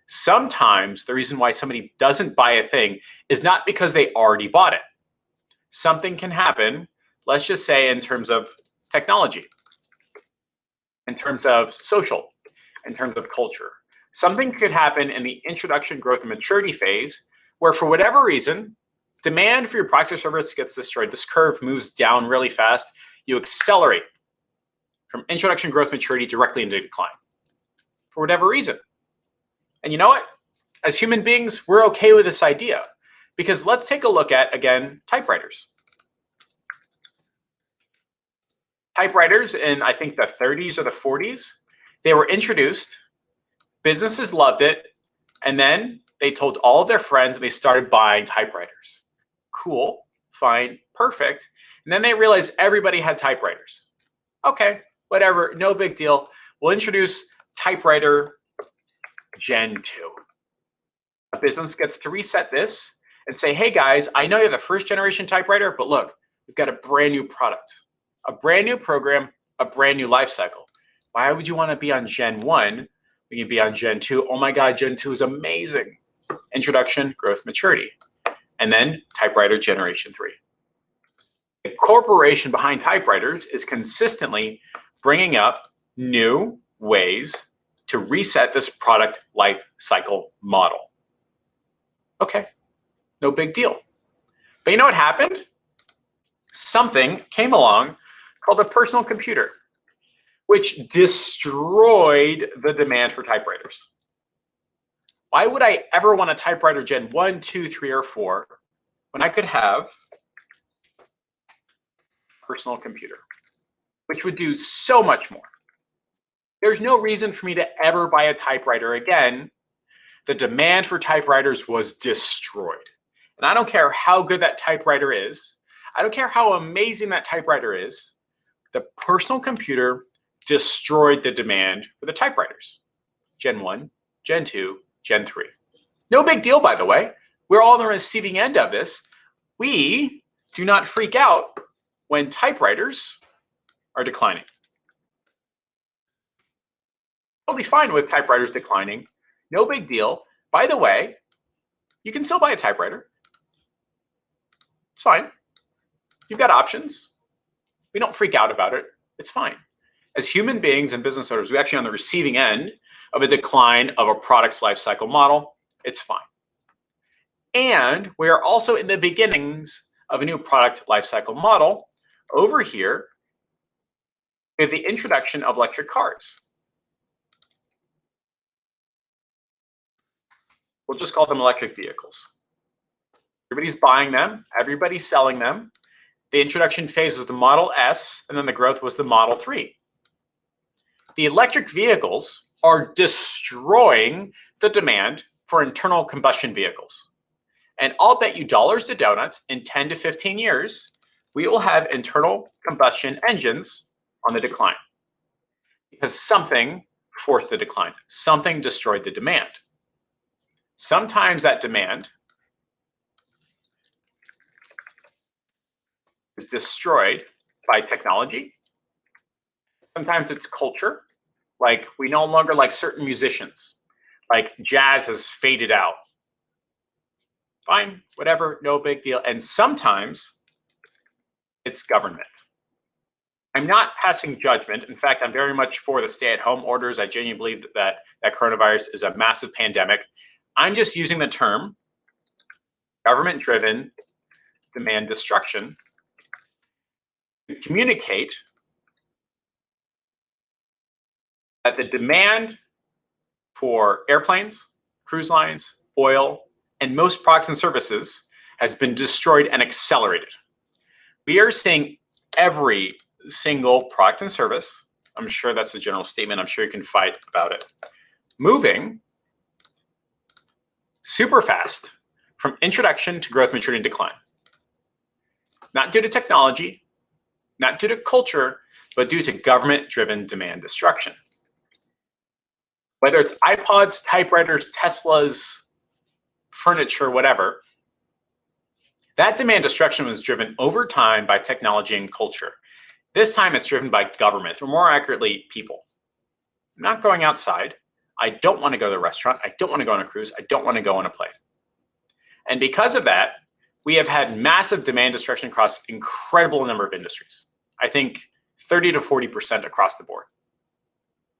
Sometimes the reason why somebody doesn't buy a thing is not because they already bought it. Something can happen, let's just say in terms of technology, in terms of social, in terms of culture. Something could happen in the introduction, growth, and maturity phase where for whatever reason, demand for your product or service gets destroyed. This curve moves down really fast. You accelerate from introduction, growth, maturity directly into decline for whatever reason. And you know what? As human beings, we're okay with this idea because let's take a look at, again, typewriters. Typewriters in, I think, the 30s or the 40s, they were introduced, businesses loved it, and then they told all of their friends and they started buying typewriters. Cool, fine, perfect. And then they realized everybody had typewriters. Okay, whatever, no big deal. We'll introduce typewriter Gen 2. A business gets to reset this and say, hey guys, I know you have a first generation typewriter, but look, we've got a brand new product, a brand new program, a brand new life cycle. Why would you want to be on Gen 1? We can be on Gen 2. Oh my God, Gen 2 is amazing. Introduction, growth, maturity. And then typewriter generation 3. The corporation behind typewriters is consistently bringing up new ways to reset this product life cycle model. Okay, no big deal. But you know what happened? Something came along called the personal computer, which destroyed the demand for typewriters. Why would I ever want a typewriter Gen 1, 2, 3, or 4 when I could have a personal computer, which would do so much more? There's no reason for me to ever buy a typewriter again. The demand for typewriters was destroyed. And I don't care how good that typewriter is. I don't care how amazing that typewriter is. The personal computer destroyed the demand for the typewriters. Gen 1, Gen 2, Gen 3. No big deal, by the way. We're all on the receiving end of this. We do not freak out when typewriters are declining. Totally fine with typewriters declining. No big deal. By the way, you can still buy a typewriter. It's fine. You've got options. We don't freak out about it. It's fine. As human beings and business owners, we're actually on the receiving end of a decline of a product's life cycle model. It's fine. And we are also in the beginnings of a new product life cycle model. Over here, we have the introduction of electric cars. We'll just call them electric vehicles. Everybody's buying them. Everybody's selling them. The introduction phase was the Model S, and then the growth was the Model 3. The electric vehicles are destroying the demand for internal combustion vehicles. And I'll bet you dollars to donuts in 10 to 15 years, we will have internal combustion engines on the decline. Because something forced the decline. Something destroyed the demand. Sometimes that demand is destroyed by technology. Sometimes it's culture. Like we no longer like certain musicians. Like jazz has faded out. Fine, whatever, no big deal. And sometimes it's government. I'm not passing judgment. In fact, I'm very much for the stay-at-home orders. I genuinely believe that coronavirus is a massive pandemic. I'm just using the term government-driven demand destruction to communicate that the demand for airplanes, cruise lines, oil, and most products and services has been destroyed and accelerated. We are seeing every single product and service, I'm sure that's a general statement, I'm sure you can fight about it, moving super fast from introduction to growth, maturity, and decline. Not due to technology, not due to culture, but due to government-driven demand destruction. Whether it's iPods, typewriters, Teslas, furniture, whatever, that demand destruction was driven over time by technology and culture. This time it's driven by government, or more accurately, people. I'm not going outside. I don't want to go to a restaurant. I don't want to go on a cruise. I don't want to go on a plane. And because of that, we have had massive demand destruction across incredible number of industries. I think 30 to 40% across the board.